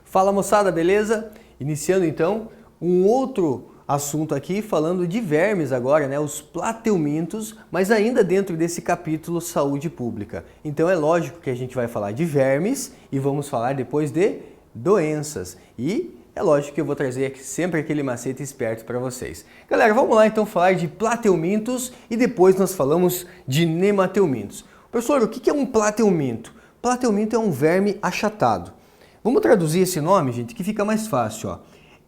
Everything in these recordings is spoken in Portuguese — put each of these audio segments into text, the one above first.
Fala moçada, beleza? Iniciando então um outro assunto aqui, falando de vermes agora, né? Os plateumintos, mas ainda dentro desse capítulo saúde pública. Então é lógico que a gente vai falar de vermes e vamos falar depois de doenças. E é lógico que eu vou trazer aqui sempre aquele macete esperto para vocês. Galera, vamos lá então falar de plateumintos e depois nós falamos de nemateumintos. Professor, o que é um plateuminto? Plateuminto é um verme achatado. Vamos traduzir esse nome, gente, que fica mais fácil, ó.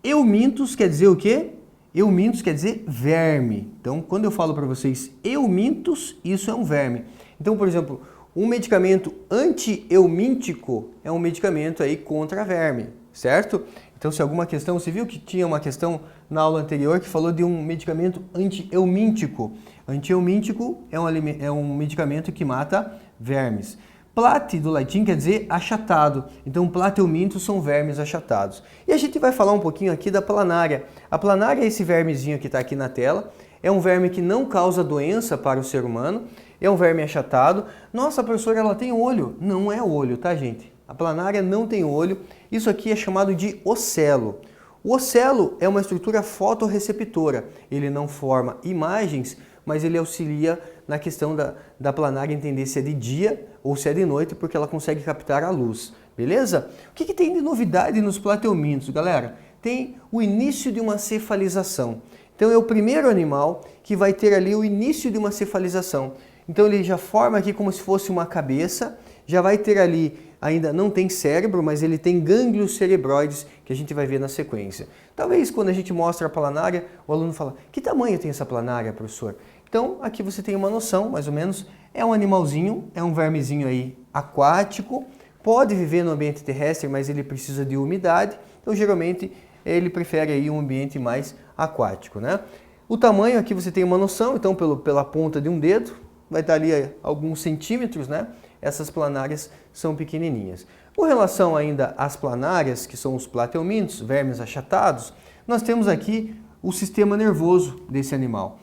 Eumintos quer dizer o quê? Eumintos quer dizer verme. Então, quando eu falo para vocês eumintos, isso é um verme. Então, por exemplo, um medicamento anti-eumíntico é um medicamento aí contra verme, certo? Então, se alguma questão, você viu que tinha uma questão na aula anterior que falou de um medicamento anti-eumíntico. Anti-eumíntico é um medicamento que mata vermes. Plate, do latim, quer dizer achatado. Então, plateumintos são vermes achatados. E a gente vai falar um pouquinho aqui da planária. A planária é esse vermezinho que está aqui na tela. É um verme que não causa doença para o ser humano. É um verme achatado. Nossa, professora, ela tem olho. Não é olho, tá, gente? A planária não tem olho. Isso aqui é chamado de ocelo. O ocelo é uma estrutura fotorreceptora. Ele não forma imagens, mas ele auxilia na questão da planária entender se é de dia ou se é de noite, porque ela consegue captar a luz, beleza? O que tem de novidade nos plateumintos, galera? Tem o início de uma cefalização. Então é o primeiro animal que vai ter ali o início de uma cefalização. Então ele já forma aqui como se fosse uma cabeça, já vai ter ali, ainda não tem cérebro, mas ele tem gânglios cerebroides que a gente vai ver na sequência. Talvez quando a gente mostra a planária, o aluno fala, que tamanho tem essa planária, professor? Então aqui você tem uma noção, mais ou menos, é um animalzinho, é um vermezinho aí aquático, pode viver no ambiente terrestre, mas ele precisa de umidade, então geralmente ele prefere aí um ambiente mais aquático, né? O tamanho aqui você tem uma noção, então pela ponta de um dedo, vai estar ali alguns centímetros, né? Essas planárias são pequenininhas. Com relação ainda às planárias, que são os plateumintos, vermes achatados, nós temos aqui o sistema nervoso desse animal.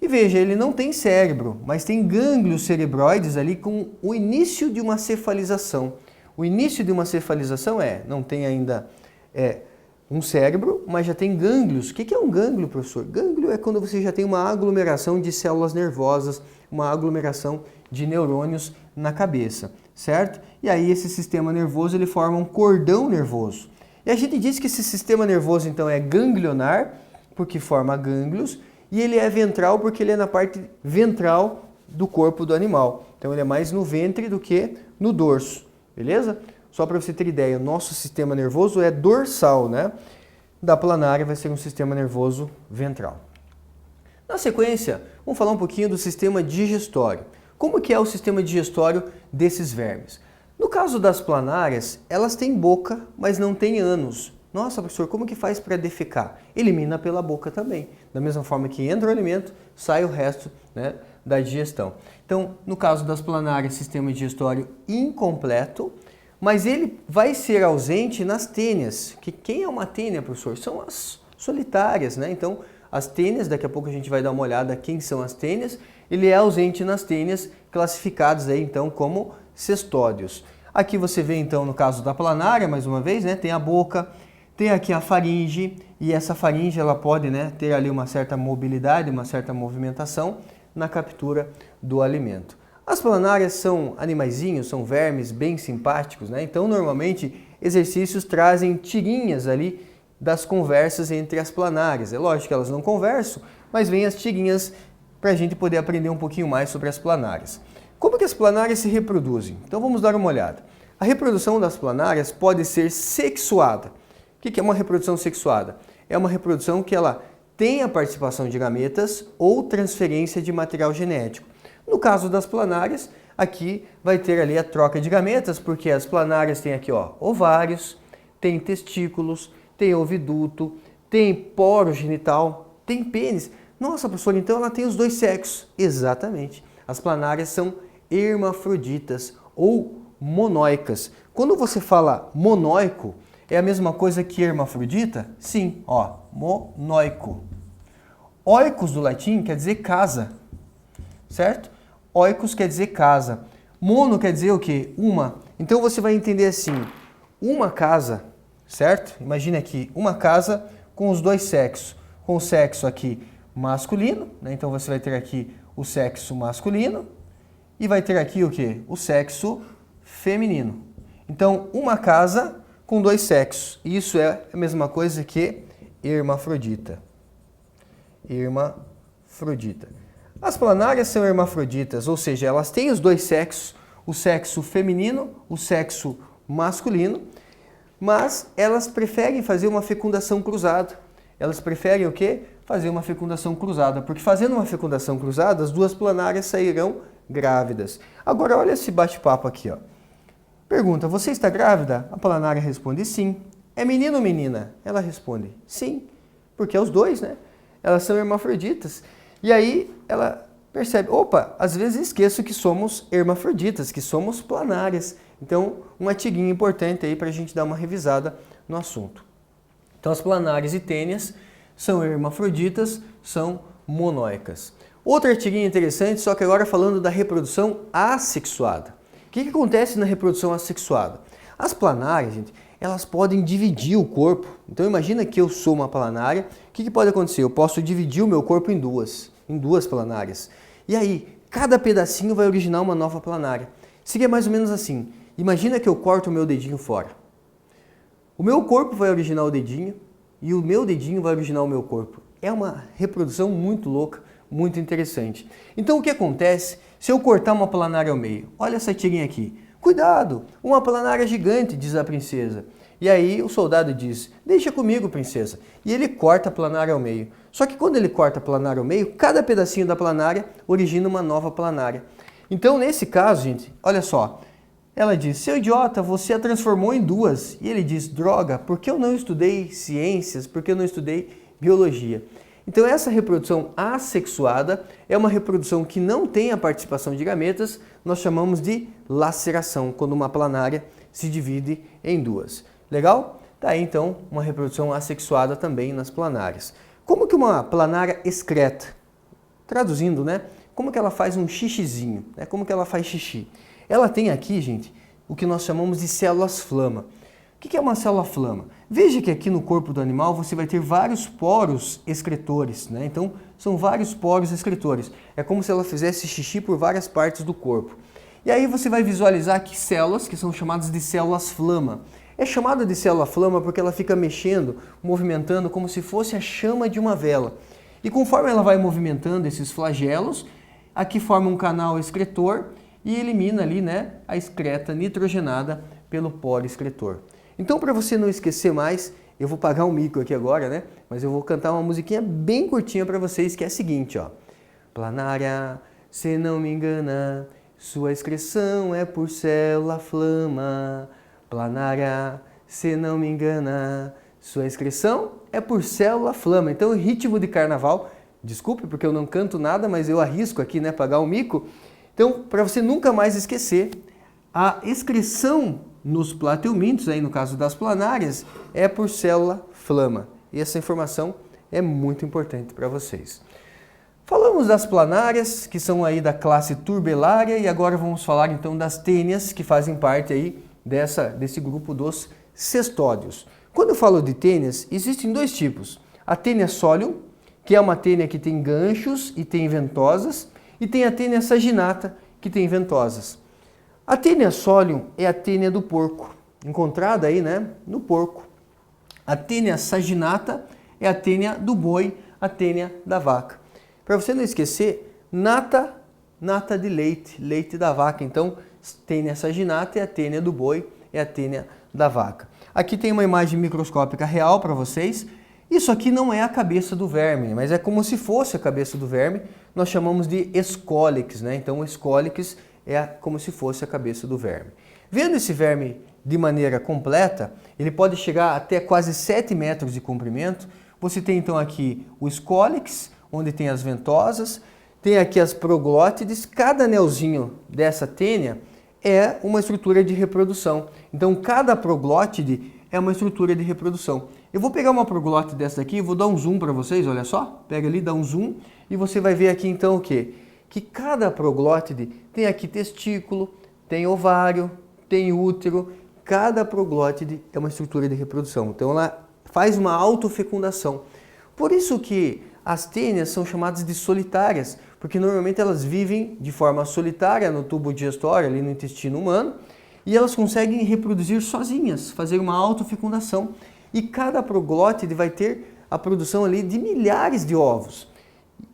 E veja, ele não tem cérebro, mas tem gânglios cerebroides ali com o início de uma cefalização. O início de uma cefalização não tem ainda um cérebro, mas já tem gânglios. O que é um gânglio, professor? Gânglio é quando você já tem uma aglomeração de células nervosas, uma aglomeração de neurônios na cabeça, certo? E aí esse sistema nervoso ele forma um cordão nervoso. E a gente diz que esse sistema nervoso então é ganglionar, porque forma gânglios, e ele é ventral porque ele é na parte ventral do corpo do animal. Então ele é mais no ventre do que no dorso, beleza? Só para você ter ideia, o nosso sistema nervoso é dorsal, né? Da planária vai ser um sistema nervoso ventral. Na sequência, vamos falar um pouquinho do sistema digestório. Como que é o sistema digestório desses vermes? No caso das planárias, elas têm boca, mas não têm ânus. Nossa, professor, como que faz para defecar? Elimina pela boca também. Da mesma forma que entra o alimento, sai o resto, né, da digestão. Então, no caso das planárias, sistema digestório incompleto, mas ele vai ser ausente nas tênias. Quem é uma tênia, professor? São as solitárias, né? Então, as tênias, daqui a pouco a gente vai dar uma olhada quem são as tênias. Ele é ausente nas tênias, classificadas aí então como cestódios. Aqui você vê então no caso da planária, mais uma vez, né, tem a boca, tem aqui a faringe, e essa faringe ela pode, né, ter ali uma certa mobilidade, uma certa movimentação na captura do alimento. As planárias são animaizinhos, são vermes bem simpáticos, né? Então normalmente exercícios trazem tirinhas ali das conversas entre as planárias. É lógico que elas não conversam, mas vem as tirinhas para a gente poder aprender um pouquinho mais sobre as planárias. Como que as planárias se reproduzem? Então vamos dar uma olhada. A reprodução das planárias pode ser sexuada. O que é uma reprodução sexuada? É uma reprodução que ela tem a participação de gametas ou transferência de material genético. No caso das planárias, aqui vai ter ali a troca de gametas, porque as planárias têm aqui ovários, tem testículos, tem oviduto, tem poro genital, tem pênis. Nossa, professor, então ela tem os dois sexos. Exatamente. As planárias são hermafroditas ou monóicas. Quando você fala monóico, é a mesma coisa que hermafrodita? Sim, monóico. Oikos do latim quer dizer casa, certo? Oikos quer dizer casa. Mono quer dizer o quê? Uma. Então você vai entender assim, uma casa certo? Imagine aqui uma casa com os dois sexos, com o sexo aqui masculino, né? Então você vai ter aqui o sexo masculino e vai ter aqui o quê? O sexo feminino. Então, uma casa com dois sexos. Isso é a mesma coisa que hermafrodita. Hermafrodita. As planárias são hermafroditas, ou seja, elas têm os dois sexos, o sexo feminino, o sexo masculino, mas elas preferem fazer uma fecundação cruzada. Elas preferem o quê? Fazer uma fecundação cruzada, porque fazendo uma fecundação cruzada, as duas planárias sairão grávidas. Agora, olha esse bate-papo aqui, ó. Pergunta, você está grávida? A planária responde sim. É menino ou menina? Ela responde sim, porque é os dois, né? Elas são hermafroditas. E aí ela percebe, opa, às vezes esqueço que somos hermafroditas, que somos planárias. Então, um artiguinho importante aí para a gente dar uma revisada no assunto. Então, as planárias e tênias são hermafroditas, são monóicas. Outro artiguinho interessante, só que agora falando da reprodução assexuada. O que acontece na reprodução assexuada? As planárias, gente, elas podem dividir o corpo. Então imagina que eu sou uma planária, o que pode acontecer? Eu posso dividir o meu corpo em duas planárias. E aí, cada pedacinho vai originar uma nova planária. Seria mais ou menos assim, imagina que eu corto o meu dedinho fora. O meu corpo vai originar o dedinho e o meu dedinho vai originar o meu corpo. É uma reprodução muito louca, muito interessante. Então o que acontece se eu cortar uma planária ao meio? Olha essa tirinha aqui. Cuidado, uma planária gigante, diz a princesa. E aí o soldado diz, deixa comigo, princesa. E ele corta a planária ao meio. Só que quando ele corta a planária ao meio, cada pedacinho da planária origina uma nova planária. Então nesse caso, gente, olha só. Ela diz, seu idiota, você a transformou em duas. E ele diz, droga, porque eu não estudei ciências, porque eu não estudei biologia. Então essa reprodução assexuada é uma reprodução que não tem a participação de gametas, nós chamamos de laceração, quando uma planária se divide em duas. Legal? Tá aí então uma reprodução assexuada também nas planárias. Como que uma planária excreta? Traduzindo, né? Como que ela faz um xixizinho? Né? Como que ela faz xixi? Ela tem aqui, gente, o que nós chamamos de células flama. O que é uma célula flama? Veja que aqui no corpo do animal você vai ter vários poros excretores, né? Então, são vários poros excretores. É como se ela fizesse xixi por várias partes do corpo. E aí você vai visualizar aqui células que são chamadas de células flama. É chamada de célula flama porque ela fica mexendo, movimentando como se fosse a chama de uma vela. E conforme ela vai movimentando esses flagelos, aqui forma um canal excretor e elimina ali, né, a excreta nitrogenada pelo poro excretor. Então, para você não esquecer mais, eu vou pagar um mico aqui agora, né? Mas eu vou cantar uma musiquinha bem curtinha para vocês, que é a seguinte, ó. Planária, se não me engana, sua excreção é por célula flama. Planária, se não me engana, sua excreção é por célula flama. Então, ritmo de carnaval, desculpe porque eu não canto nada, mas eu arrisco aqui, né, pagar um mico. Então, para você nunca mais esquecer, a excreção nos plateumintos, aí no caso das planárias, é por célula flama. E essa informação é muito importante para vocês. Falamos das planárias, que são aí da classe turbelária, e agora vamos falar então das tênias, que fazem parte aí desse grupo dos cestódios. Quando eu falo de tênias, existem dois tipos. A tênia solium, que é uma tênia que tem ganchos e tem ventosas, e tem a tênia saginata, que tem ventosas. A tênia solium é a tênia do porco, encontrada aí, né, no porco. A tênia saginata é a tênia do boi, a tênia da vaca. Para você não esquecer, nata de leite, leite da vaca. Então, tênia saginata é a tênia do boi, é a tênia da vaca. Aqui tem uma imagem microscópica real para vocês. Isso aqui não é a cabeça do verme, mas é como se fosse a cabeça do verme. Nós chamamos de escólix, né? Então, o escólix é como se fosse a cabeça do verme. Vendo esse verme de maneira completa, ele pode chegar até quase 7 metros de comprimento. Você tem então aqui o escólix, onde tem as ventosas, tem aqui as proglótides. Cada anelzinho dessa tênia é uma estrutura de reprodução. Então cada proglótide é uma estrutura de reprodução. Eu vou pegar uma proglótide dessa daqui e vou dar um zoom para vocês, olha só. Pega ali, dá um zoom e você vai ver aqui então o quê? Que cada proglótide tem aqui testículo, tem ovário, tem útero, cada proglótide é uma estrutura de reprodução. Então ela faz uma autofecundação. Por isso que as tênias são chamadas de solitárias, porque normalmente elas vivem de forma solitária no tubo digestório, ali no intestino humano, e elas conseguem reproduzir sozinhas, fazer uma autofecundação. E cada proglótide vai ter a produção ali de milhares de ovos.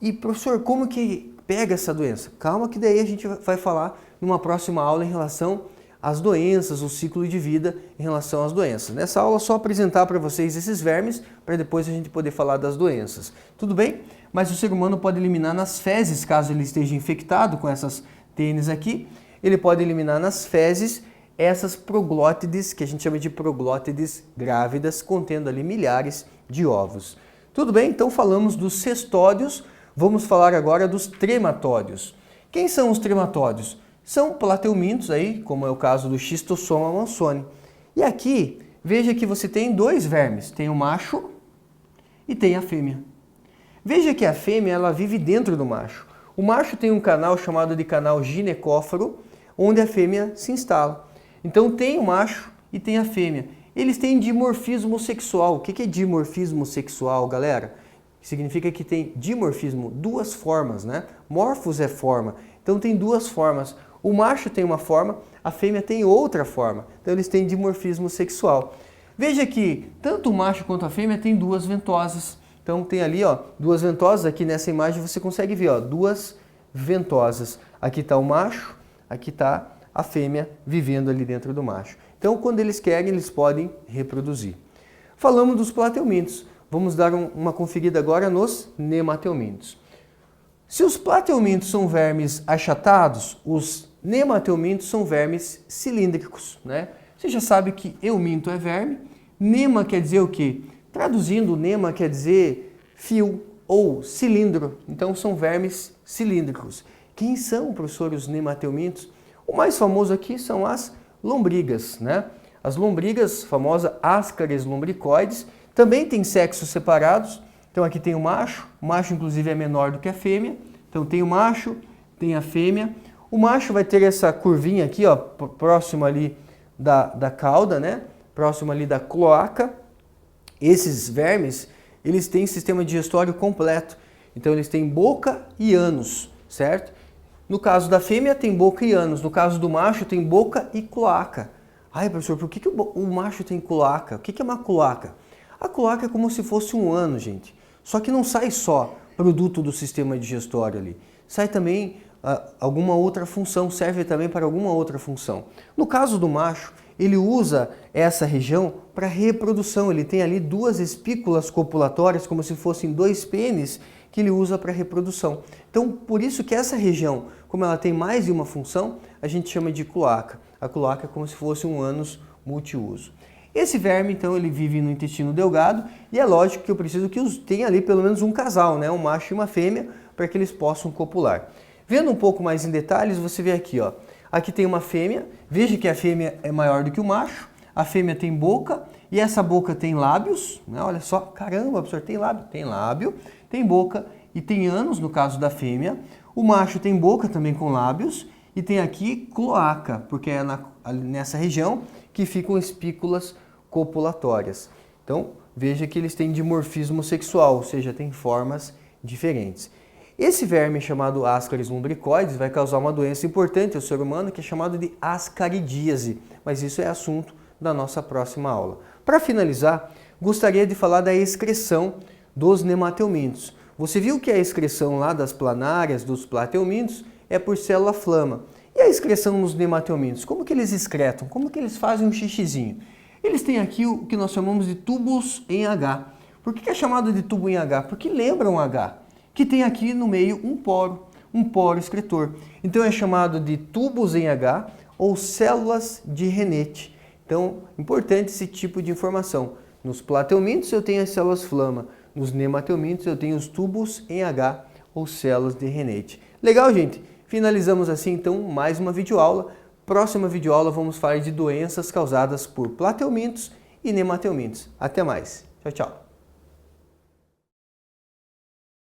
E professor, como que pega essa doença? Calma que daí a gente vai falar numa próxima aula em relação às doenças, o ciclo de vida em relação às doenças. Nessa aula só apresentar para vocês esses vermes, para depois a gente poder falar das doenças. Tudo bem? Mas o ser humano pode eliminar nas fezes, caso ele esteja infectado com essas tênis aqui, ele pode eliminar nas fezes essas proglótides, que a gente chama de proglótides grávidas, contendo ali milhares de ovos. Tudo bem? Então falamos dos cestódios, vamos falar agora dos trematódios. Quem são os trematódios? São plateumintos aí, como é o caso do Schistosoma mansoni. E aqui, veja que você tem dois vermes, tem o macho e tem a fêmea. Veja que a fêmea ela vive dentro do macho. O macho tem um canal chamado de canal ginecóforo, onde a fêmea se instala. Então tem o macho e tem a fêmea. Eles têm dimorfismo sexual. O que é dimorfismo sexual, galera? Significa que tem dimorfismo, duas formas, né? Morfos é forma, então tem duas formas. O macho tem uma forma, a fêmea tem outra forma. Então eles têm dimorfismo sexual. Veja que tanto o macho quanto a fêmea tem duas ventosas. Então tem ali, ó, duas ventosas. Aqui nessa imagem você consegue ver, ó, duas ventosas. Aqui está o macho, aqui está a fêmea vivendo ali dentro do macho. Então quando eles querem, eles podem reproduzir. Falamos dos plateumintos. Vamos dar uma conferida agora nos nemateumintos. Se os plateumintos são vermes achatados, os nemateumintos são vermes cilíndricos, né? Você já sabe que euminto é verme, nema quer dizer o quê? Traduzindo, nema quer dizer fio ou cilindro, então são vermes cilíndricos. Quem são, professor, os nemateumintos? O mais famoso aqui são as lombrigas, né? As lombrigas, famosa Ascaris lumbricoides, também tem sexos separados. Então aqui tem o macho inclusive é menor do que a fêmea. Então tem o macho, tem a fêmea. O macho vai ter essa curvinha aqui, ó, próximo ali da cauda, né? Próximo ali da cloaca. Esses vermes, eles têm sistema digestório completo. Então eles têm boca e ânus, certo? No caso da fêmea tem boca e ânus. No caso do macho tem boca e cloaca. Ai, professor, por que o macho tem cloaca? O que é uma cloaca? A cloaca é como se fosse um ânus, gente. Só que não sai só produto do sistema digestório ali. Sai também alguma outra função, serve também para alguma outra função. No caso do macho, ele usa essa região para reprodução. Ele tem ali duas espículas copulatórias, como se fossem dois pênis, que ele usa para reprodução. Então, por isso que essa região, como ela tem mais de uma função, a gente chama de cloaca. A cloaca é como se fosse um ânus multiuso. Esse verme, então, ele vive no intestino delgado e é lógico que eu preciso que tenha ali pelo menos um casal, né? Um macho e uma fêmea, para que eles possam copular. Vendo um pouco mais em detalhes, você vê aqui, ó. Aqui tem uma fêmea, veja que a fêmea é maior do que o macho, a fêmea tem boca e essa boca tem lábios, né? Olha só, caramba, professor, tem lábio, tem boca e tem ânus no caso da fêmea. O macho tem boca também com lábios e tem aqui cloaca, porque é nessa região que ficam espículas copulatórias. Então, veja que eles têm dimorfismo sexual, ou seja, têm formas diferentes. Esse verme chamado Ascaris lumbricoides vai causar uma doença importante ao ser humano que é chamada de ascaridíase, mas isso é assunto da nossa próxima aula. Para finalizar, gostaria de falar da excreção dos nemateumintos. Você viu que a excreção lá das planárias, dos plateumintos, é por célula-flama. E a excreção nos nemateumintos? Como que eles excretam? Como que eles fazem um xixizinho? Eles têm aqui o que nós chamamos de tubos em H. Por que é chamado de tubo em H? Porque lembra um H, que tem aqui no meio um poro excretor. Então é chamado de tubos em H ou células de Rennete. Então, importante esse tipo de informação. Nos plateumintos eu tenho as células-flama, nos nemateumintos eu tenho os tubos em H ou células de Rennete. Legal, gente? Finalizamos assim, então, mais uma videoaula. Próxima videoaula vamos falar de doenças causadas por plateumintos e nemateumintos. Até mais. Tchau, tchau.